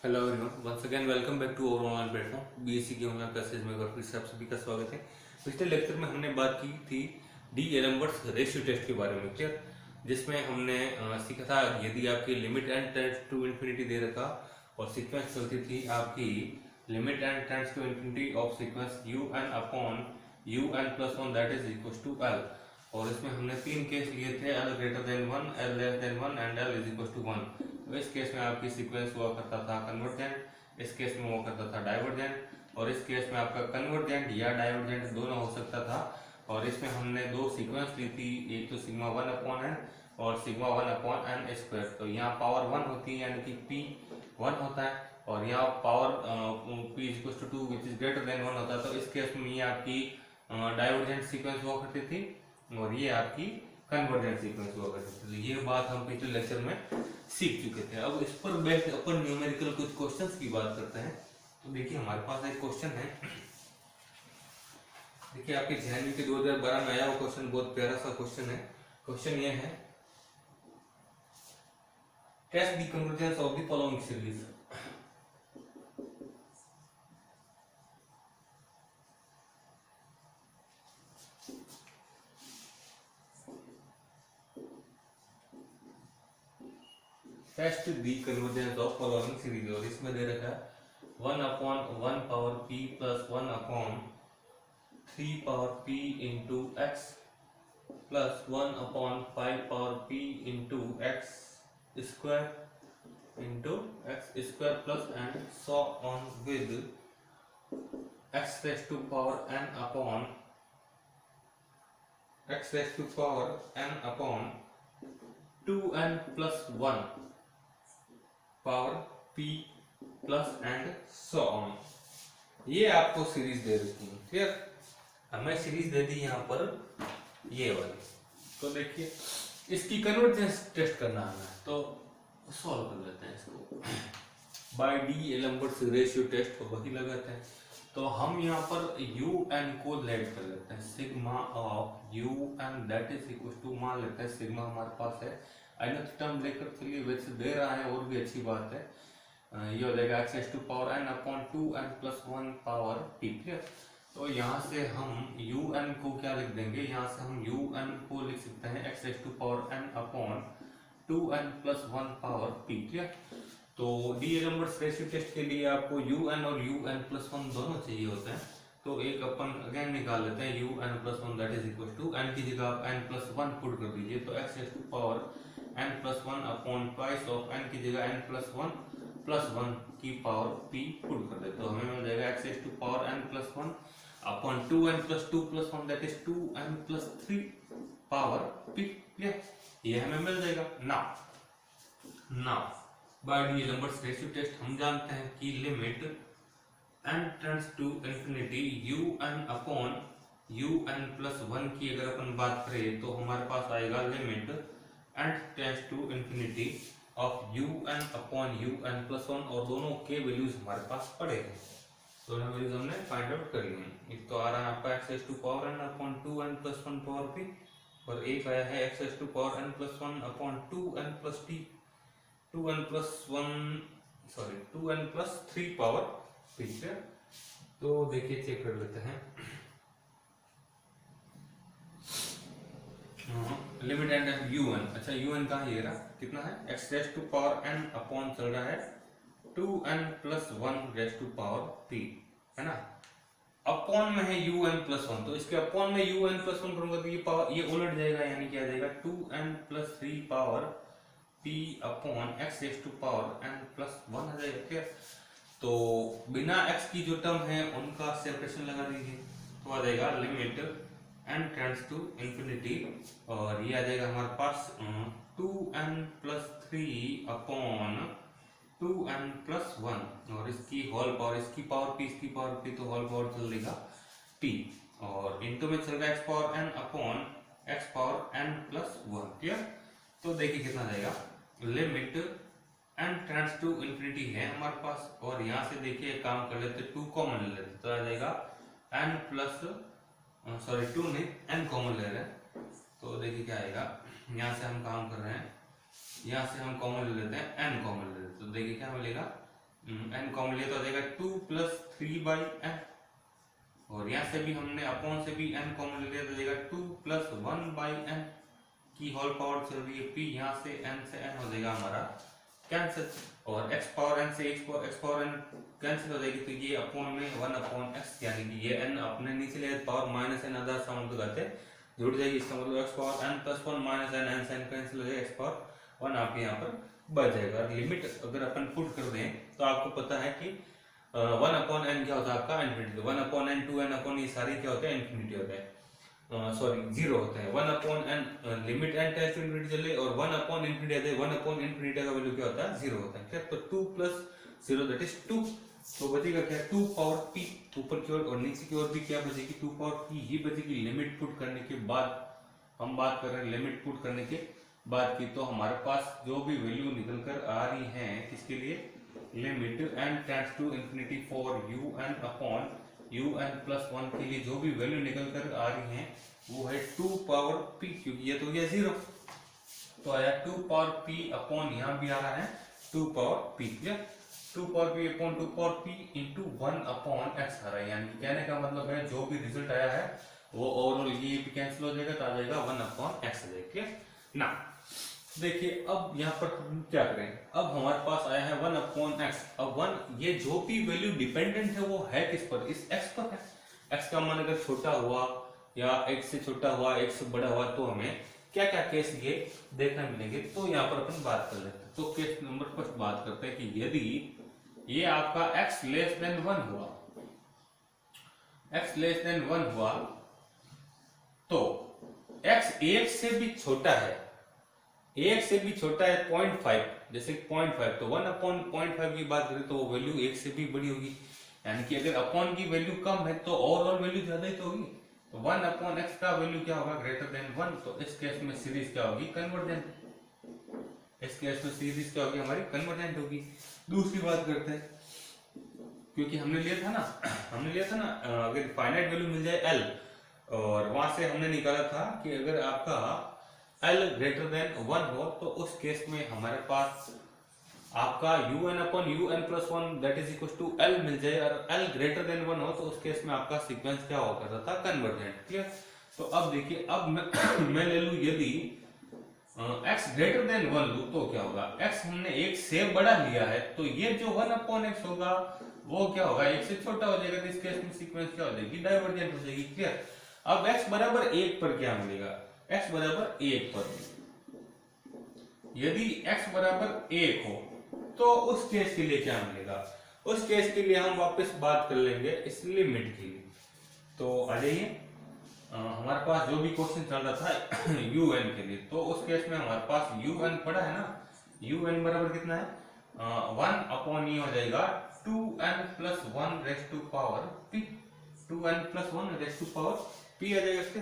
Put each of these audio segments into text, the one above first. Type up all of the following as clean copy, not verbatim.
Hello everyone, once again welcome back to our online platform BSc की online classes में फिर से आप सभी का स्वागत है। पिछले लेक्चर में हमने बात की थी डी एलम्बर्ट्स रेशियो टेस्ट के बारे में, क्लियर, जिसमें हमने सीखा था यदि आपकी limit and tends to infinity दे रखा और सीक्वेंस चलती थी आपकी limit and tends to infinity of sequence u N upon you N plus one that is equal to L. और इसमें हमने तीन केस लिए थे, L greater than one, L less than one and L is equal to one. तो इस case में आपकी सीक्वेंस हुआ करता था कन्वर्जेंट, इस केस में हुआ करता था डाइवर्जेंट, और इस केस में आपका कन्वर्जेंट या डाइवर्जेंट दोनों हो सकता था। और इसमें हमने दो सीक्वेंस ली थी, एक तो सिग्मा वन अपॉन एन और sigma one upon N square. तो यहाँ पावर वन होती है यानी कि पी वन होता है, और यहाँ power P is equal to which is greater than one होता है। तो इस केस में ये आपकी डाइवर्जेंट सीक्वेंस हुआ करती थी और ये आपकी कन्वर्जेंट सीक्वेंस हुआ करती थी। तो ये बात हम पिछले लेक्चर में सीख चुके थे। अब इस पर बेस्ड अपन न्यूमेरिकल कुछ क्वेश्चंस की बात करते हैं। तो देखिए हमारे पास एक क्वेश्चन है, देखिए आपके ध्यान में 2012 में आया हुआ क्वेश्चन, बहुत प्यारा सा क्वेश्चन है। क्वेश्चन ये है, test the convergence of the following series. Test the convergence of following series, और इसमें दे रखा है one upon one power P plus one upon three power P into X plus one upon five power P into x square into x square plus and so on with X raise to power N upon X raise to power N upon two N plus one power P plus and so on. ये आपको series दे रखी है, clear. हमें series दे दी यहाँ पर ये वाली। तो देखिए इसकी कन्वर्जेंस टेस्ट करना है, तो सॉल्व कर लेते हैं इसको by d'Alembert's ratio test, तो वही लगाते हैं। तो हम यहाँ पर यू एन को लेट कर लेते हैं, sigma of U N that is equal to, मान लेते हैं सिग्मा हमारे पास है, अनथ टर्म लेकर चलिए, वैसे दे रहा है और भी अच्छी बात है। ये हो जाएगा X to power N upon two N plus one power P, clear. तो यहाँ से हम यू एन को क्या लिख देंगे, यहाँ से हम यू एन को लिख सकते हैं X to power N upon two N plus one power P, clear. तो डी एलम्बर्ट्स रेशियो टेस्ट के लिए आपको यू एन और यू एन प्लस वन दोनों चाहिए होते हैं। तो एक अपन अगेन निकाल लेते हैं, U N plus one that is equal to, एन की जगह आप एन प्लस वन पुट कर दीजिए, तो X to power N plus one upon twice of N की जगह एन प्लस वन की पावर पी पुट कर दे, तो हमें मिल जाएगा X to power N plus one upon two N plus one that is two N plus three power P, clear. ये हमें मिल जाएगा। Now by d'Alembert's ratio test हम जानते हैं कि limit N tends to infinity U N upon you N plus one की अगर अपन बात करें तो हमारे पास आएगा limit N tends to infinity of U N upon you N plus one, और दोनों के वैल्यूज हमारे पास पड़े हैं, दोनों वैल्यूज हमने फाइंड आउट कर लिए। एक तो आ रहा है आपका X to power N upon two N plus one power P, और एक आया है X to power N plus one upon two N plus T, two N plus three power P, clear. तो देखिए चेक कर लेते हैं, लिमिट एंड यू एन, अच्छा यू एन कहाँ, ये रहा, कितना है X raise to power N upon चल रहा है two N plus one raise to power P, है ना। अपॉन में है यू एन प्लस वन, तो इसके अपॉन में यू एन प्लस वन करूंगा तो ये पावर ये उलट जाएगा, यानी क्या जाएगा two N plus three power P upon X raise to power N plus one आ जाएगा, क्लियर। तो बिना एक्स की जो टर्म है उनका सेपरेशन लगा दीजिए, तो आ जाएगा limit N tends to infinity, और ये आ जाएगा हमारे पास two N plus three upon two N plus one, और इसकी होल पावर, इसकी पावर पी तो होल पावर चल देगा पी, और इनटू में चल रहा है x power N upon x power N plus one, clear. तो देखिए कितना जाएगा, limit N tends to infinity है हमारे पास, और यहाँ से देखिए काम कर लेते, टू कॉमन ले लेते, तो आ जाएगा एन प्लस टू नहीं एन कॉमन ले रहे हैं, तो देखिए क्या आएगा, यहाँ से हम काम कर रहे हैं, यहाँ से हम कॉमन ले लेते हैं, एन कॉमन ले लेते हैं, तो देखिए क्या मिलेगा n कॉमन लिया तो आ जाएगा 2 प्लस 3/n, और यहाँ से भी हमने अपॉन से भी n कॉमन लिया तो आ जाएगा 2 प्लस 1/n की होल पावर चल रही है p, यहाँ से n से n हो जाएगा हमारा कैंसिल, और x पावर n से x पावर n कैंसिल हो जाएगी, तो ये अपॉन में 1/x, यानी कि ये n अपने नीचे ले power minus n other sound तो करते जुड़ जाएगी, इसका मतलब x power n plus 1 minus n, n से n कैंसिल हो जाएगा, x पावर 1 आप यहाँ पर बच जाएगा। और लिमिट अगर अपन पुट कर दें तो आपको पता है कि 1/n क्या होता है आपका इन्फिनिटी, 1/n 2n ये सारी क्या होते हैं इन्फिनिटी होते हैं, सॉरी जीरो होते हैं। 1/n limit n tends to infinity चले और 1/n इन्फिनिटी आ जाए, 1/n का वैल्यू क्या होता है 0 होता है, ठीक। तो 2 प्लस 0 दैट इज 2, तो बचेगा क्या 2 पावर p, ऊपर की ओर और नीचे की ओर भी क्या बचेगी 2 पावर p ही बचेगी। लिमिट पुट करने के बाद हम बात कर रहे हैं लिमिट पुट करने के बाद की, तो हमारे पास जो भी वैल्यू निकल कर आ रही है किसके लिए, limit n tends to infinity for un upon un plus 1 के लिए जो भी वैल्यू निकल कर आ रही है वो है 2 पावर p, क्योंकि ये तो गया 0, तो आया 2 पावर p अपॉन यहाँ भी आ रहा है 2 power p, 2 power p upon 2 power p into 1/x आ रहा है, यानी कि कहने का मतलब है जो भी रिजल्ट आया है वो ओवरऑल ये भी कैंसिल हो जाएगा, तो आ जाएगा 1/x आ जाएगा, क्लियर ना। देखिए अब यहाँ पर हम क्या करें, अब हमारे पास आया है 1/x, अब 1 ये जो भी वैल्यू डिपेंडेंट है वो है किस पर, इस x पर है। x का मान अगर छोटा हुआ या x से छोटा हुआ x से बड़ा हुआ तो हमें क्या क्या केस ये देखने मिलेंगे, तो यहाँ पर अपन बात कर लेते हैं। तो केस नंबर फर्स्ट बात करते हैं कि यदि ये आपका x लेस देन 1 हुआ, x लेस देन 1 हुआ तो x 1 से भी छोटा है, 1 से भी छोटा है 0.5, जैसे 0.5, तो 1/0.5 की बात करें तो वो वैल्यू 1 से भी बड़ी होगी, यानी कि अगर अपॉन की वैल्यू कम है तो ओवरऑल वैल्यू ज्यादा ही तो होगी, तो 1/x का वैल्यू क्या होगा ग्रेटर देन 1, तो इस केस में सीरीज क्या होगी कन्वर्जेंट, इस केस में सीरीज क्या होगी हमारी कन्वर्जेंट होगी। दूसरी बात करते हैं, क्योंकि हमने लिया था ना अगर फाइनाइट वैल्यू मिल जाए l, और वहां से हमने निकाला था कि अगर आपका l ग्रेटर देन 1 हो तो उस केस में हमारे पास आपका un plus 1 that is equal to l मिल जाए, और l ग्रेटर देन 1 हो तो उस केस में आपका सीक्वेंस क्या हुआ करता था कन्वर्जेंट, क्लियर। तो अब देखिए, अब मैं ले लूं यदि x ग्रेटर देन 1 लूं तो क्या होगा, x हमने 1 से बड़ा लिया है तो ये जो 1/x होगा वो क्या होगा 1 से छोटा हो जाएगा, तो इस केस में सीक्वेंस क्या हो जाएगी डाइवर्जेंट हो जाएगी, क्लियर। अब x बराबर 1 पर क्या मिलेगा, x बराबर 1 पर यदि x बराबर 1 हो तो उस केस के लिए क्या मिलेगा, उस केस के लिए हम वापस बात कर लेंगे इस लिमिट के लिए। तो आ जाइए, हमारे पास जो भी क्वेश्चन चल रहा था un के लिए, तो उस केस में हमारे पास un पड़ा है ना, un बराबर कितना है 1/e हो जाएगा 2n plus 1 raise to power p, 2n plus 1 raise to power p आ जाएगा इसके।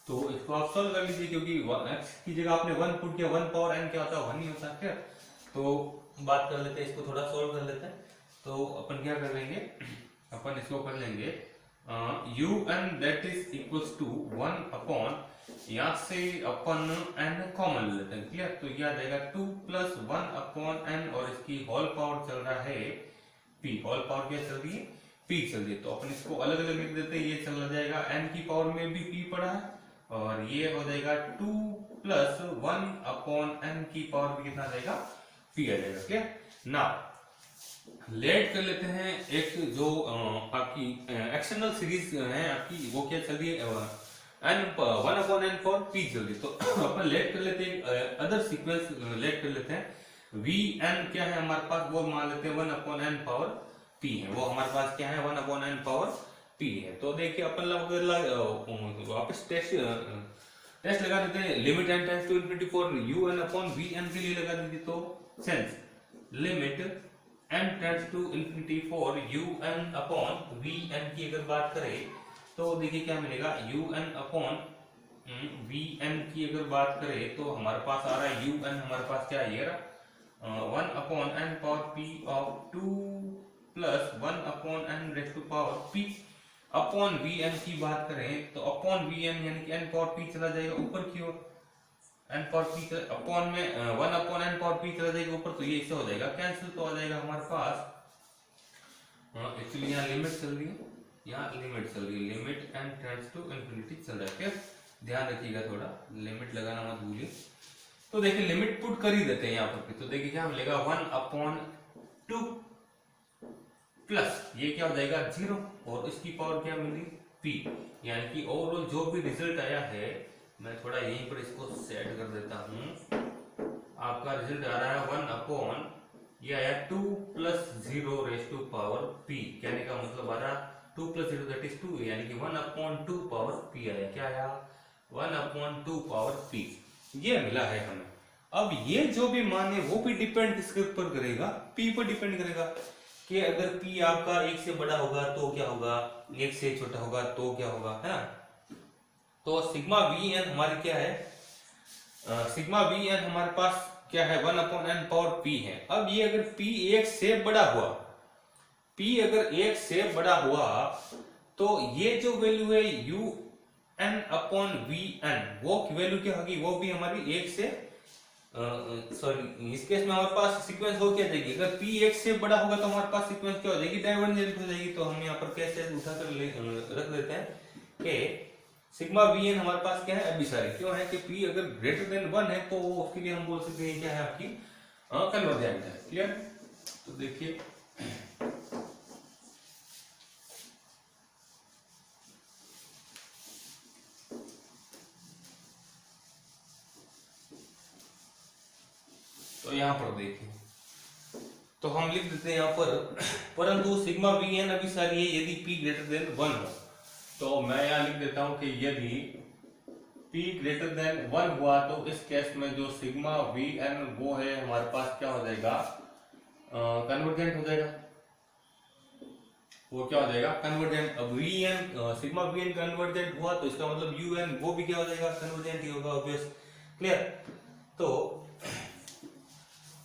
तो इसको आप सॉल्व कर लीजिए, क्योंकि x की जगह आपने 1 पुट किया, 1 पावर n क्या होता है 1 ही होता है, क्या। तो बात कर लेते हैं, इसको थोड़ा सॉल्व कर लेते हैं। तो अपन क्या कर लेंगे, अपन इसको कर लेंगे un that is equals to 1 यहाँ से अपन n कॉमन लेते हैं, क्लियर। तो यह आ जाएगा 2 प्लस 1/n, और इसकी होल पावर चल रहा है p, होल पावर क्या चल रही है p चल रही है, तो अपन इसको अलग अलग लिख देते हैं। ये चला जाएगा n की पावर में भी p पड़ा है, और ये हो जाएगा 2 प्लस 1/n की पावर भी कितना आ जाएगा p आ जाएगा, क्लियर ना। लेट कर लेते हैं एक जो आपकी एक्सटर्नल सीरीज है आपकी, वो क्या चल रही है 1/n फॉर p चल रही है। तो अपन लेट कर लेते हैं अदर सीक्वेंस, लेट कर लेते हैं vn क्या है हमारे पास, वो मान लेते हैं 1/n पावर p है, वो हमारे पास क्या है 1/n पावर p है। तो देखिए अपन वापस टेस्ट लगा देते हैं, limit n tends to infinity for un/vn के लिए लगा दीजिए। तो since limit n tends to infinity for un/vn की अगर बात करें तो देखिए क्या मिलेगा, un/vn की अगर बात करें तो हमारे पास आ रहा है un हमारे पास क्या है 1/n power p of 2 plus 1/n raise to power p upon vn की बात करें तो अपॉन vn यानी कि n पावर p चला जाएगा ऊपर की ओर, n पावर p अपॉन में 1/n पावर p चला जाएगा ऊपर, तो ये इससे हो जाएगा कैंसिल, तो आ जाएगा हमारे पास एक्चुअली यहाँ लिमिट चल रही है, यहाँ लिमिट चल रही है, limit and tends to infinity चल रहा है। क्या ध्यान रखिएगा, थोड़ा लिमिट लगाना मत भूलिए। तो देखिए लिमिट पुट कर ही देते हैं यहाँ पर, तो देखिए क्या मिलेगा 1/2 प्लस ये क्या हो जाएगा 0 और इसकी पावर क्या मिली p, यानी कि ओवरऑल जो भी रिजल्ट आया है, मैं थोड़ा यहीं पर इसको सेट कर देता हूँ। आपका रिजल्ट आ रहा है 1 ये आया 2 + 0 रेज़ टू पावर p, कहने का मतलब आ रहा 2 + 0 दैट इज 2, यानी कि 1/2 पावर p आया। क्या आया 1/2 पावर p, ये मिला है हमें। अब ये जो भी मान है वो भी डिपेंड किसके ऊपर करेगा, p पर डिपेंड करेगा कि अगर p आपका 1 से बड़ा होगा तो क्या होगा, 1 से छोटा होगा तो क्या होगा, है ना। तो सिग्मा vn हमारी क्या है, सिग्मा vn हमारे पास क्या है 1/n पावर p है। अब ये अगर p 1 से बड़ा हुआ, p अगर 1 से बड़ा हुआ तो ये जो वैल्यू है un/vn वो वैल्यू क्या होगी, वो भी हमारी 1 से सॉरी इस केस में हमारे पास सीक्वेंस हो क्या जाएगी, अगर p 1 से बड़ा होगा तो हमारे पास सीक्वेंस क्या हो जाएगी, डाइवर्जेंट हो जाएगी। तो हम यहाँ पर कैसे उठाकर रख देते हैं कि सिग्मा vn हमारे पास क्या है अभिसारी, क्यों है कि p अगर ग्रेटर देन 1 है तो उसके लिए हम बोल सकते हैं क्या है आपकी कन्वर्जेंट है। क्लियर। तो देखिए तो यहाँ पर देखिए, तो हम लिख देते हैं यहाँ पर परंतु सिग्मा vn अभिसारी है यदि p ग्रेटर देन 1 हो। तो मैं यहाँ लिख देता हूं कि यदि p ग्रेटर देन 1 हुआ तो इस केस में जो सिग्मा vn वो है हमारे पास क्या हो जाएगा, कन्वर्जेंट हो जाएगा। वो क्या हो जाएगा कन्वर्जेंट। अब vn सिग्मा vn कन्वर्जेंट हुआ तो इसका मतलब un वो भी क्या हो जाएगा कन्वर्जेंट ही होगा, ऑब्वियस। क्लियर। तो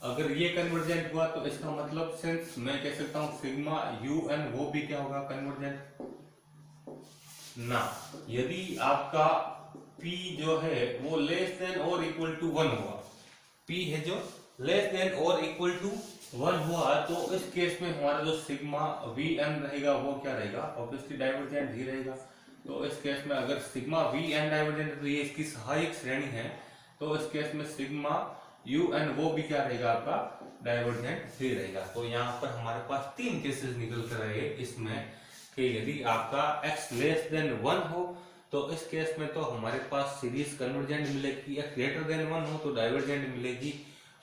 अगर ये कन्वर्जेंट हुआ तो इसका मतलब सिंस मैं कह सकता हूं सिग्मा un वो भी क्या होगा कन्वर्जेंट ना। यदि आपका p जो है वो लेस देन और इक्वल टू 1 हुआ, p है जो लेस देन और इक्वल टू 1 हुआ तो इस केस में हमारा जो सिग्मा vn रहेगा वो क्या रहेगा, ऑब्वियसली डाइवर्जेंट ही रहेगा। तो इस केस में अगर सिग्मा vn डाइवर्जेंट है तो ये इसकी सहायक श्रेणी है, तो इस केस में सिग्मा un वो भी क्या रहेगा आपका डाइवर्जेंट ही रहेगा। तो यहाँ पर हमारे पास 3 केसेस निकल कर आए इसमें कि यदि आपका x लेस देन 1 हो तो इस केस में तो हमारे पास सीरीज कन्वर्जेंट मिलेगी, x ग्रेटर देन 1 हो तो डाइवर्जेंट मिलेगी,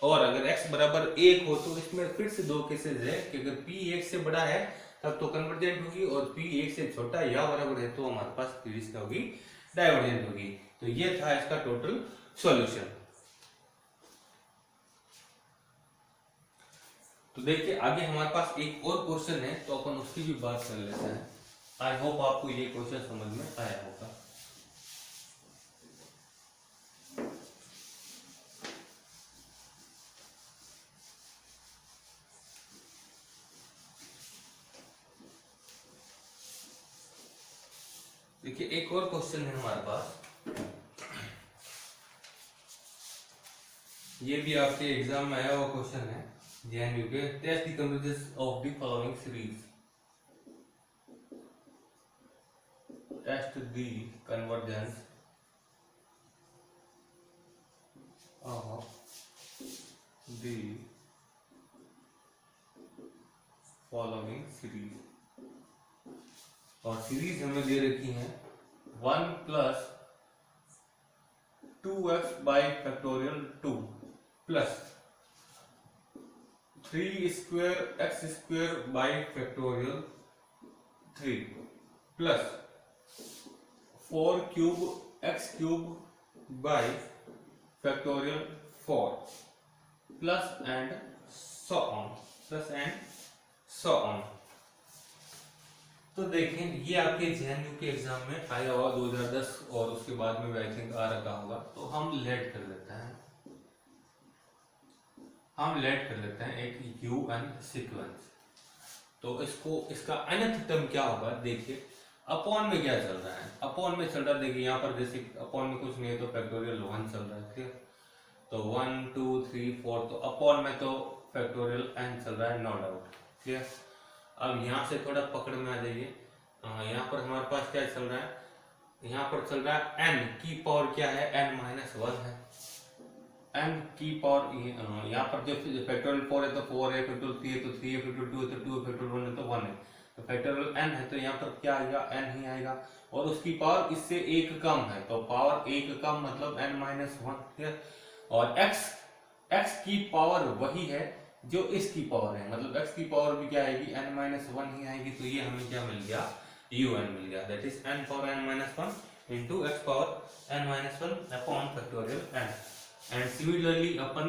और अगर x बराबर 1 हो तो इसमें फिर से 2 केसेस है कि अगर p 1 से बड़ा है तब तो कन्वर्जेंट होगी और p 1 से छोटा या बराबर है तो हमारे पास सीरीज क्या होगी डाइवर्जेंट होगी। तो ये था इसका टोटल सॉल्यूशन। तो देखिए आगे हमारे पास एक और क्वेश्चन है तो अपन उसकी भी बात कर लेते हैं। आई होप आपको ये क्वेश्चन समझ में आया होगा। देखिए एक और क्वेश्चन है हमारे पास, ये भी आपके एग्जाम में आया हुआ क्वेश्चन है। JNU के test the convergence of the following series, test the convergence of the following series, और सीरीज हमें दे रखी है 1 + 2x by factorial 2 plus 3² by factorial 3 plus 4³ by factorial 4 plus and so on. तो देखें ये आपके JNU के एग्जाम में आया हुआ 2010 और उसके बाद में आई थिंक आ रखा होगा। तो हम लेट कर लेते हैं, एक un सीक्वेंस। तो इसको इसका nth टर्म क्या होगा, देखिए अपॉन में क्या चल रहा है, अपॉन में चल रहा है, देखिए यहाँ पर जैसे अपॉन में कुछ नहीं है तो फैक्टोरियल 1 चल रहा है। क्लियर। तो 1 2 3 4 तो अपॉन में तो फैक्टोरियल n चल रहा है, नो डाउट। क्लियर। अब यहाँ से थोड़ा पकड़ में आ जाइए। यहाँ पर हमारे पास क्या चल रहा है, यहाँ पर चल रहा है n की पावर क्या है, n-1 है। n की पावर यहाँ पर जो फैक्टोरियल 4 है तो 4 है, फैक्टोरियल 3 है तो 3 है, फैक्टोरियल 2 है तो 2 है, फैक्टोरियल 1 है तो 1 है। तो फैक्टोरियल n है तो यहाँ पर क्या आएगा, n ही आएगा। और उसकी पावर इससे एक कम है तो पावर एक कम मतलब n-1, ठीक है। और x की पावर वही है जो इसकी पावर है, मतलब x की पावर भी क्या आएगी, n-1 ही आएगी। तो ये हमें क्या मिल गया, un मिल गया, that is n power n-1 into x power n-1 upon factorial n। And similarly upon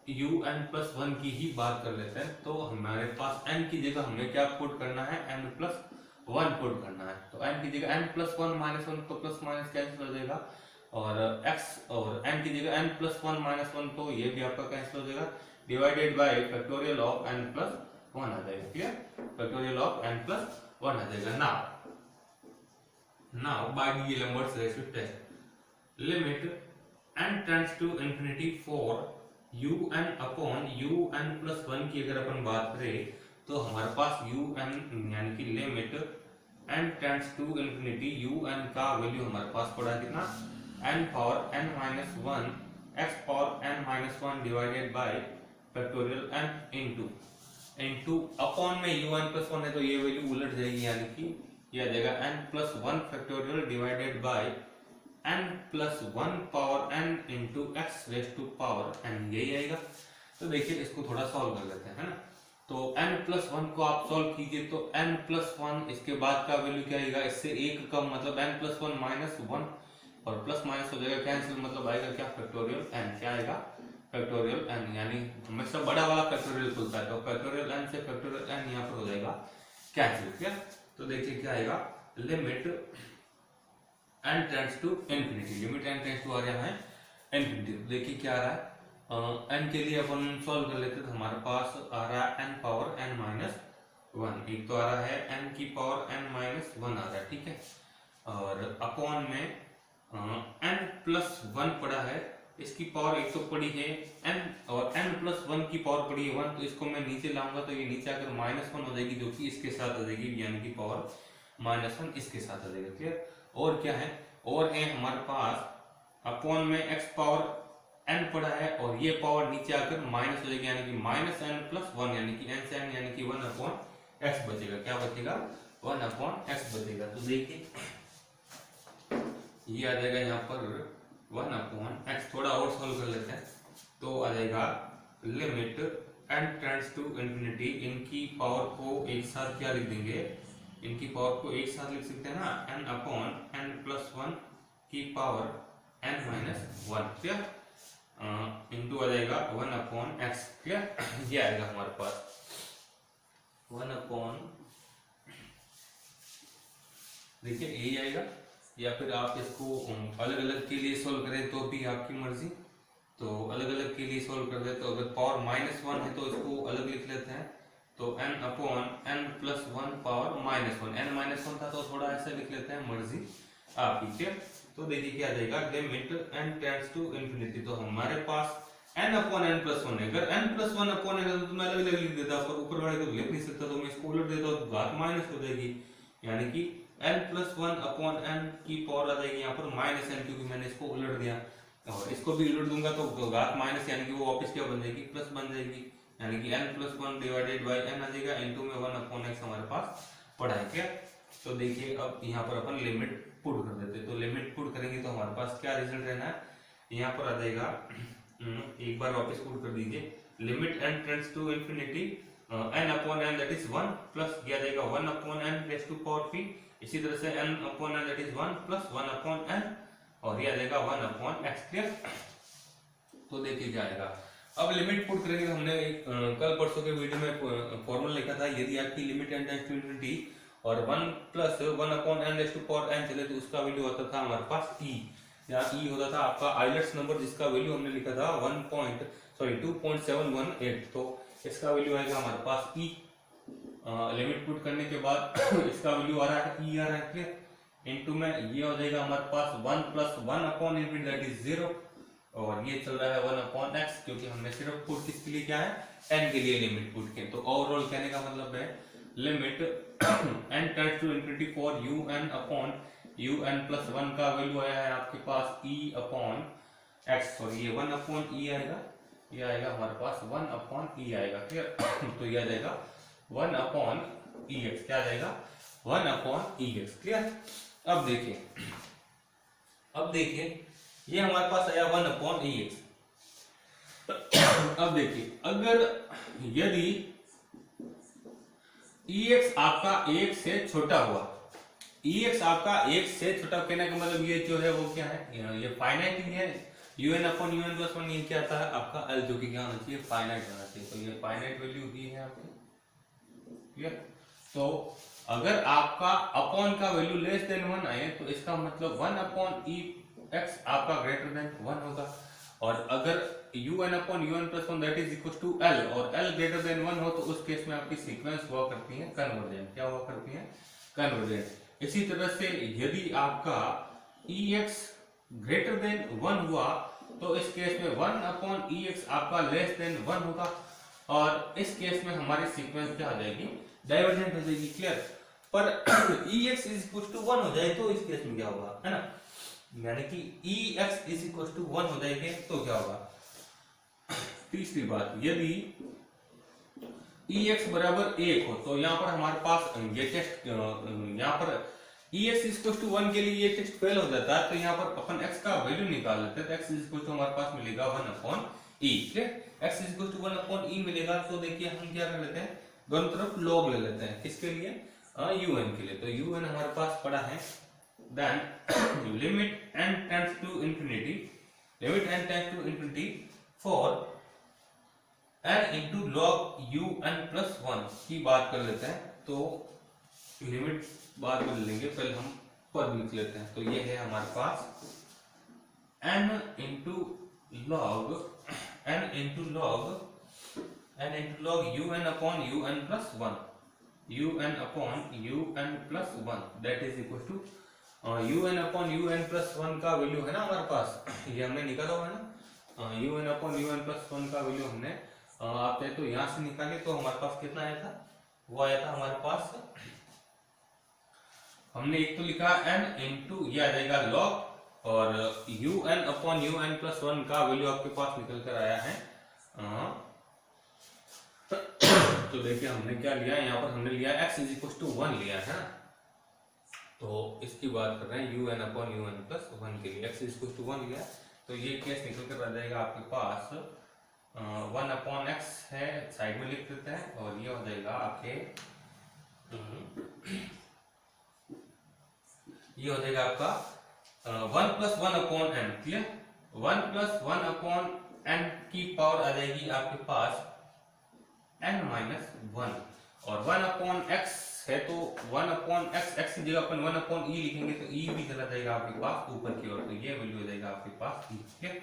un+1 की ही बात कर लेते हैं। तो हमारे पास n की जगह हमें क्या पुट करना है, n+1 पुट करना है। तो n की जगह n+1 तो प्लस माइनस कैंसिल हो जाएगा, और x और n की जगह n+1 तो ये भी आपका कैंसिल हो जाएगा, divided by factorial of n+1 आ जाएगा, ठीक है। फैक्टोरियल ऑफ n+1 आ जाएगा। Now by D'Alembert's ratio test, limit n tends to infinity for un upon un+1 की अगर अपन बात करें तो हमारे पास un यानी कि limit n tends to infinity un का वैल्यू हमारे पास पड़ा कितना, n power n-1 x power n-1 divided by factorial n into upon में un+1 है तो ये वैल्यू उलट जाएगी, यानी कि ये आ जाएगा n+1 factorial divided by n+1 power n into X raise to power n, यही आएगा। तो देखिए इसको थोड़ा सॉल्व कर लेते हैं, है ना। तो n+1 को आप सॉल्व कीजिए तो n+1 इसके बाद का वैल्यू क्या आएगा, इससे एक कम मतलब n+1 -1 और प्लस माइनस हो जाएगा कैंसिल, मतलब आएगा क्या, फैक्टोरियल n। क्या आएगा, फैक्टोरियल n, यानी हमेशा बड़ा वाला फैक्टोरियल खुलता है तो फैक्टोरियल n से फैक्टोरियल n यहाँ पर हो जाएगा कैंसिल, ठीक है। तो देखिए क्या आएगा, limit n tends to infinity, limit n tends to आ रहा है इंफिनिटी। देखिए क्या आ रहा है, n के लिए अपन सॉल्व कर लेते तो हमारे पास आ रहा है n पावर n-1, एक तो आ रहा है n की पावर n-1 आ रहा है, ठीक है। और अपॉन में n+1 पड़ा है, इसकी पावर एक तो पड़ी है n और n+1 की पावर पड़ी है 1, तो इसको मैं नीचे लाऊंगा तो ये नीचे आकर -1 हो जाएगी जो कि इसके साथ आ जाएगी, यानी कि पावर -1 इसके साथ आ जाएगा, क्लियर। और क्या है, और है हमारे पास अपॉन में x पावर n पड़ा है और ये पावर नीचे आकर माइनस हो जाएगी, यानी कि -n+1 यानी कि n से n यानी कि 1/x बचेगा। क्या बचेगा, 1/x बचेगा। तो देखिए ये आ जाएगा यहाँ पर 1/x, थोड़ा और सॉल्व कर लेते हैं तो आ जाएगा limit n tends to infinity, इनकी पावर को एक साथ क्या लिख देंगे, इनकी पावर को एक साथ लिख सकते हैं ना, n/n+1 की पावर n-1, क्लियर, इंटू आ जाएगा 1/x, क्लियर। ये आएगा हमारे पास 1/, देखिए यही आएगा, या फिर आप इसको अलग अलग के लिए सोल्व करें तो भी आपकी मर्जी। तो अलग अलग के लिए सोल्व कर दे तो अगर पावर -1 है तो इसको अलग लिख लेते हैं, तो n/n+1 पावर -1, n-1 था तो थोड़ा ऐसे लिख लेते हैं, मर्जी आपकी, ठीक। तो देखिए क्या आ जाएगा, limit n tends to infinity, तो हमारे पास n/n+1 है, अगर n+1/n है तो मैं अलग अलग लिख देता, पर ऊपर वाले को लिख नहीं सकता तो मैं इसको उलट देता हूं, घात माइनस हो जाएगी, यानी कि n+1/n की पावर आ जाएगी यहाँ पर -n, क्योंकि मैंने इसको उलट दिया, और इसको भी उलट दूंगा तो घात माइनस यानी कि वो वापस क्या बन जाएगी, प्लस बन जाएगी, यानी कि n+1 डिवाइडेड बाय n आ जाएगा, इनटू में 1/x हमारे पास पड़ा है, क्या। तो देखिए अब यहाँ पर अपन लिमिट पुट कर देते, तो लिमिट पुट करेंगे तो हमारे पास क्या रिजल्ट रहना है, यहाँ पर आ जाएगा, एक बार वापस पुट कर दीजिए, limit n tends to infinity n/n that is 1 plus किया जाएगा 1/n raise to power p, इसी तरह से n/n that is 1 plus 1/n और ये आ जाएगा 1/x, क्लियर। तो देखिए क्या आएगा, अब लिमिट पुट करेंगे, हमने कल परसों के वीडियो में फॉर्मूला लिखा था, यदि आपकी limit n tends to infinity और 1 plus 1/n raise to power n चले तो उसका वैल्यू होता था हमारे पास e, या e होता था आपका आइलट्स नंबर, जिसका वैल्यू हमने लिखा था 2.718, तो इसका वैल्यु आएगा हमारे पास e। लिमिट पुट करने के बाद इसका वैल्यू आ रहा है e आ रहा है, क्लियर, इनटू में ये हो जाएगा हमारे पास 1 प्लस 1/∞ दैट इज 0, और ये चल रहा है 1/x, क्योंकि हमने सिर्फ पुट किसके लिए क्या है, n के लिए लिमिट पुट किया। तो ओवरऑल कहने का मतलब है limit n tends to infinity for un upon un plus 1 का वैल्यू आया है आपके पास e अपॉन x, सॉरी ये 1 अपॉन e आएगा, ये आएगा हमारे पास 1 अपॉन e आएगा, क्लियर। तो ये आ जाएगा 1 अपॉन ex, क्या आ जाएगा 1 अपॉन ex, क्लियर। अब देखिए ये हमारे पास आया 1 अपॉन ex। अब देखिए अगर यदि ex आपका 1 से छोटा हुआ, ex आपका 1 से छोटा, कहने का मतलब ये जो है वो क्या है, ये फाइनाइट ही है। un अपॉन un प्लस 1 ये क्या आता है आपका l, जो कि क्या होना चाहिए फाइनाइट होना चाहिए, तो ये फाइनाइट वैल्यू ही है आपकी, क्लियर। तो अगर आपका अपॉन का वैल्यू लेस देन 1 आए तो इसका मतलब 1 अपॉन ex आपका ग्रेटर देन 1 होगा, और अगर un upon un plus 1 that is equal to l और l ग्रेटर देन 1 हो तो उस केस में आपकी सीक्वेंस हुआ करती है कन्वर्जेंट, क्या हुआ करती है कन्वर्जेंट। इसी तरह से यदि आपका ex ग्रेटर देन 1 हुआ तो इस केस में 1 अपॉन ex आपका लेस देन 1 होगा, और इस केस में हमारी सीक्वेंस क्या हो जाएगी डाइवर्जेंट हो जाएगी, क्लियर। पर ex इज इक्वल टू 1 हो जाए तो इस केस में क्या होगा, है ना, यानी कि ex इज इक्वल टू 1 हो जाएगी तो क्या होगा। तीसरी बात, यदि ex बराबर 1 हो तो यहाँ पर हमारे पास ये टेस्ट, यहाँ पर ex इज इक्वल टू 1 के लिए ये टेस्ट फेल हो जाता है, तो यहाँ पर अपन x का वैल्यू निकाल लेते हैं, तो x इज इक्वल टू हमारे पास मिलेगा 1 upon e, x is equal to 1 upon e मिलेगा। तो देखिए हम क्या कर लेते हैं, दोनों तरफ log ले लेते हैं, किसके लिए un के लिए, तो un हमारे पास पड़ा है then limit n tends to infinity, limit n tends to infinity for n into log un plus 1 की बात कर लेते हैं, तो लिमिट बाद में लेंगे, पहले हम पद लिख लेते हैं। तो ये है हमारे पास n into log un upon un plus 1, un upon un plus 1 that is equal to un upon un plus 1 का वैल्यू है ना हमारे पास, ये हमने निकाला हुआ है ना, un अपॉन un प्लस 1 का वैल्यू हमने आप चाहे तो यहाँ से निकाले, तो हमारे पास कितना आया था, वो आया था हमारे पास, हमने एक तो लिखा n इंटू ये आ जाएगा लॉग, और un अपॉन un प्लस 1 का वैल्यू आपके पास निकल कर आया है। तो देखिए हमने क्या लिया, यहाँ पर हमने लिया x इज इक्वल टू 1 लिया है ना, तो इसकी बात कर रहे हैं un अपॉन un प्लस 1 के लिए x इज इक्वल टू 1 लिया, तो ये केस निकल कर आ जाएगा आपके पास 1 अपॉन x है, साइड में लिख देते हैं, और ये हो जाएगा आपके ये हो जाएगा आपका 1 plus 1 upon n, clear. 1 plus 1 upon n की पावर आ जाएगी आपके पास n माइनस 1, और 1 अपॉन x है तो 1 अपॉन x की जगह अपन 1 अपॉन e लिखेंगे तो e भी चला जाएगा आपके पास ऊपर की ओर, तो ये वैल्यू हो जाएगा आपके पास e, क्लियर।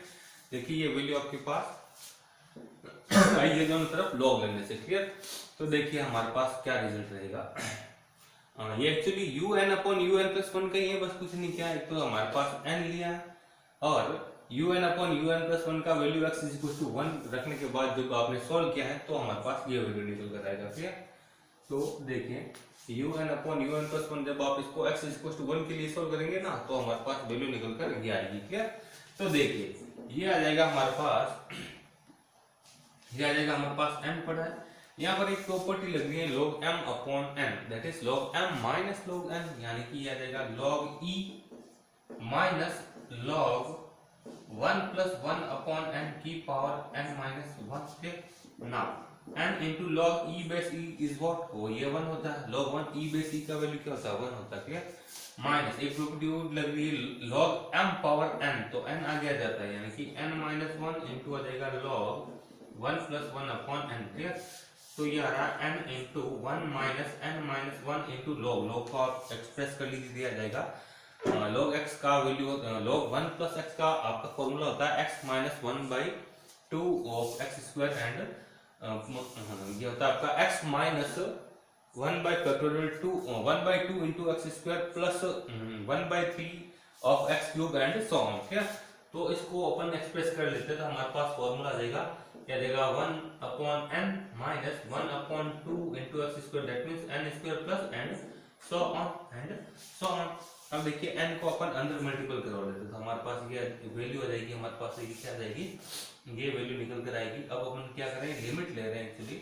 देखिए ये वैल्यू आपके पास ये दोनों तरफ लॉग लेने से, क्लियर। तो देखिए हमारे पास क्या रिजल्ट रहेगा, ये actually un upon un plus 1 का ही है, बस कुछ नहीं किया, एक तो हमारे पास n लिया है, और un अपॉन un प्लस 1 का value x is equal to 1 रखने के बाद जब आपने सॉल्व किया है तो हमारे पास ये वैल्यू निकल कर आएगा, क्लियर। तो देखिए un अपॉन un प्लस 1 जब आप इसको x इज इक्वल टू 1 के लिए सॉल्व करेंगे ना तो हमारे पास वैल्यू निकल कर ये आएगी, क्लियर। तो देखिए ये आ जाएगा हमारे पास, ये आ जाएगा हमारे पास m पड़ा है, यहाँ पर एक प्रॉपर्टी लग रही है log m upon n, that is log m minus log n, यानी कि ये आ जाएगा log e minus log 1 plus 1 upon n की पावर n माइनस 1 के now n into log e base e is what, वो ये 1 होता है, log 1 e बेस e का वैल्यू क्या होता है 1 होता है, क्लियर। माइनस एक प्रॉपर्टी लग रही है log m पावर n, तो n आगे आ जाता है, यानी कि n माइनस 1 इंटू आ जाएगा log 1 plus 1 upon n, clear. तो ये आ रहा है n into 1 minus n minus 1 into log को आप एक्सप्रेस कर लीजिए, दिया जाएगा log x का वैल्यू, log 1 प्लस x का आपका फॉर्मूला होता है x minus 1 by 2 of x square, and ये होता है आपका x minus 1 by factorial 1 by 2 into x square plus 1 by 3 of x cube and so on, ठीक है। तो इसको अपन एक्सप्रेस कर लेते हैं। तो हमारे पास फॉर्मूला आ जाएगा, क्या देगा 1/n minus 1/2 into x square, that means n square plus and so on. अब देखिए n को अपन अंदर मल्टीपल करवा देते, तो हमारे पास ये वैल्यू आ जाएगी, हमारे पास ये क्या आ जाएगी, ये वैल्यू निकल कर आएगी। अब अपन क्या करें, लिमिट ले रहे हैं एक्चुअली,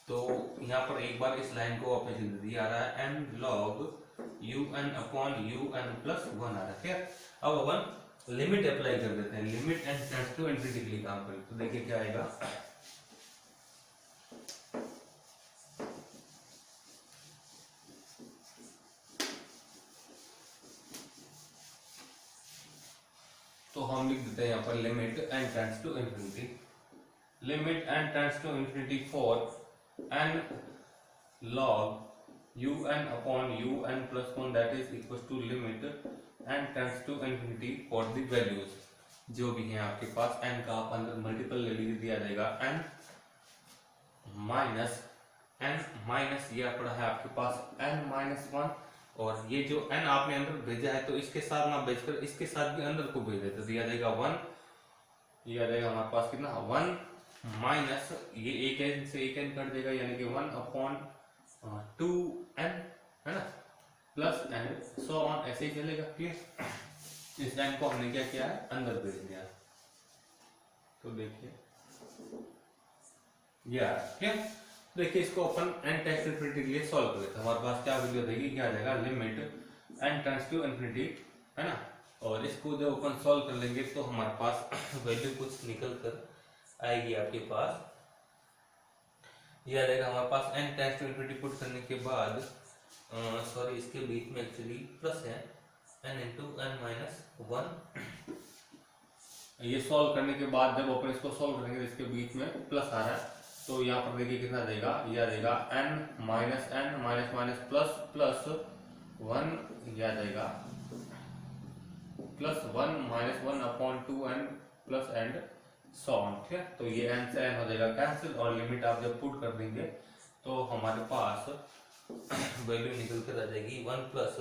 तो यहाँ पर एक बार इस लाइन को वापस लिख दिया, आ रहा है n log un upon un plus 1 आ रहा है। ठीक है, अब अपन लिमिट अप्लाई कर देते हैं, limit and tends to infinity के लिए काम करें, तो देखिए क्या आएगा, तो हम लिख देते हैं यहाँ पर limit and tends to infinity, limit and tends to infinity for n log un upon un plus 1 that is equals to limit and tends to infinity for the values जो भी है आपके पास n का, आप अंदर मल्टीपल ले लीजिए, दिया जाएगा n माइनस ये पड़ा है आपके पास n माइनस 1, और ये जो n आपने अंदर भेजा है तो इसके साथ ना भेजकर इसके साथ भी अंदर को भेज देते, दिया जाएगा 1, ये आ जाएगा हमारे पास कितना 1 माइनस ये एक n से एक n कट देगा, यानी कि 1/2n है ना, प्लस एंड सो ऑन, ऐसे ही चलेगा। क्लियर, इस n को हमने क्या किया है, अंदर भेज दिया, तो देखिए ये क्लियर। देखिए इसको अपन n टेंड्स टू इनफिनिटी के लिए सॉल्व कर लेते हैं, हमारे पास क्या वैल्यू देगी, क्या आ जाएगा, limit n tends to infinity है ना, और इसको जब अपन सॉल्व कर लेंगे तो हमारे पास वैल्यू कुछ निकल कर आएगी आपके पास, ये आ जाएगा हमारे पास n tends to infinity put करने के बाद, सॉरी इसके बीच में एक्चुअली प्लस है n इंटू n माइनस 1, ये सॉल्व करने के बाद जब अपन इसको सॉल्व करेंगे इसके बीच में प्लस आ रहा है, तो यहाँ पर देखिए कितना देगा, ये आ जाएगा n minus minus plus plus 1, ये आ जाएगा plus 1 minus 1/2n plus and so on. ठीक है, तो ये n से n हो जाएगा कैंसिल, और लिमिट आप जब पुट कर देंगे तो हमारे पास वैल्यू निकल कर आ जाएगी 1 प्लस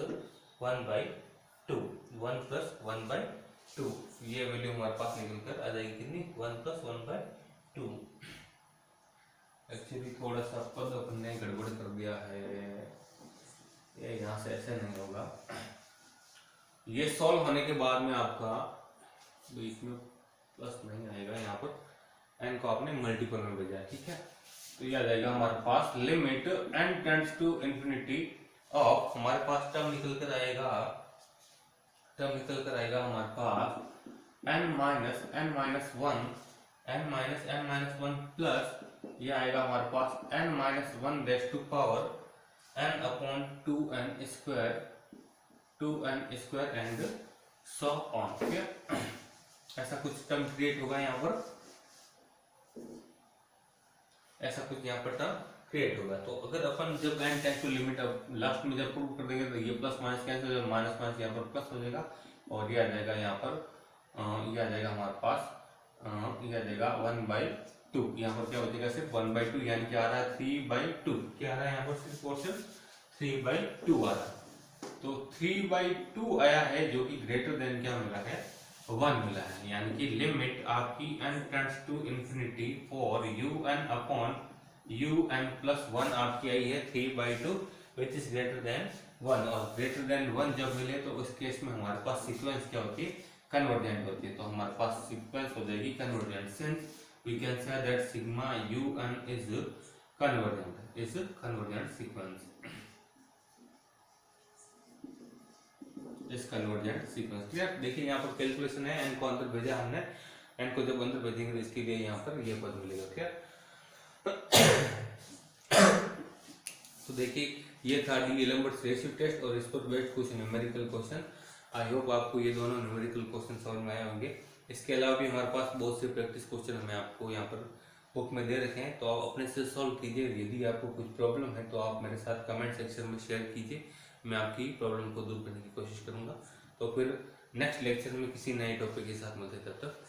1/2, 1 प्लस 1/2, ये वैल्यू हमारे पास निकल कर आ जाएगी कितनी, 1 प्लस 1/2। एक्चुअली थोड़ा सा पद अपन ने गड़बड़ कर दिया है, ये यहाँ से ऐसे नहीं होगा, ये सॉल्व होने के बाद में आपका बीच में प्लस नहीं आएगा, यहाँ पर n को आपने मल्टीपल में भेजा है। ठीक है, तो ये आ जाएगा हमारे पास limit n tends to infinity of, हमारे पास टर्म निकल कर आएगा हमारे पास n माइनस 1 प्लस ये आएगा हमारे पास n minus 1 raise to power n upon 2n square and so on. ठीक है, ऐसा कुछ टर्म क्रिएट होगा यहाँ पर, ऐसा कुछ यहाँ पर टर्म क्रिएट होगा। तो अगर अपन जब n टेंड्स टू लिमिट अब लास्ट में जब प्रूव कर देंगे तो ये प्लस माइनस कैंसिल हो जाएगा, माइनस माइनस यहाँ पर प्लस हो जाएगा, और ये आ जाएगा यहाँ पर ये आ जाएगा हमारे पास ये आ जाएगा 1/2, यहाँ पर क्या हो जाएगा सिर्फ 1/2, यानी कि आ रहा है 3/2, क्या आ रहा है यहाँ पर सिर्फ और सिर्फ 3/2 आ रहा है। तो 3/2 आया है, जो कि ग्रेटर देन क्या मिला है, 1 मिला है, यानी कि लिमिट आपकी n tends to infinity for un upon un plus 1 आपकी आई है 3/2 विच इज ग्रेटर देन 1, और ग्रेटर देन 1 जब मिले तो उस केस में हमारे पास सीक्वेंस क्या होती है, कन्वर्जेंट होती है, तो हमारे पास सीक्वेंस हो जाएगी convergent, since we can say that sigma un is convergent sequence, is convergent sequence. Clear, देखिए यहाँ पर कैलकुलेशन है, n को अंदर भेजा हमने, n को जब अंदर भेजेंगे तो इसके लिए यहाँ पर ये पद मिलेगा। क्लियर, तो देखिए ये था डी एलम्बर्ट्स रेशियो टेस्ट और इस पर बेस्ड कुछ न्यूमेरिकल क्वेश्चन। आई होप आपको ये दोनों न्यूमेरिकल क्वेश्चन समझ में आए होंगे। इसके अलावा भी हमारे पास बहुत से प्रैक्टिस क्वेश्चन हमें आपको यहाँ पर बुक में दे रखे हैं, तो आप अपने से सॉल्व कीजिए। यदि आपको कुछ प्रॉब्लम है तो आप मेरे साथ कमेंट सेक्शन में शेयर कीजिए, मैं आपकी प्रॉब्लम को दूर करने की कोशिश करूंगा। तो फिर नेक्स्ट लेक्चर में किसी नए टॉपिक के साथ मिलते, तब तक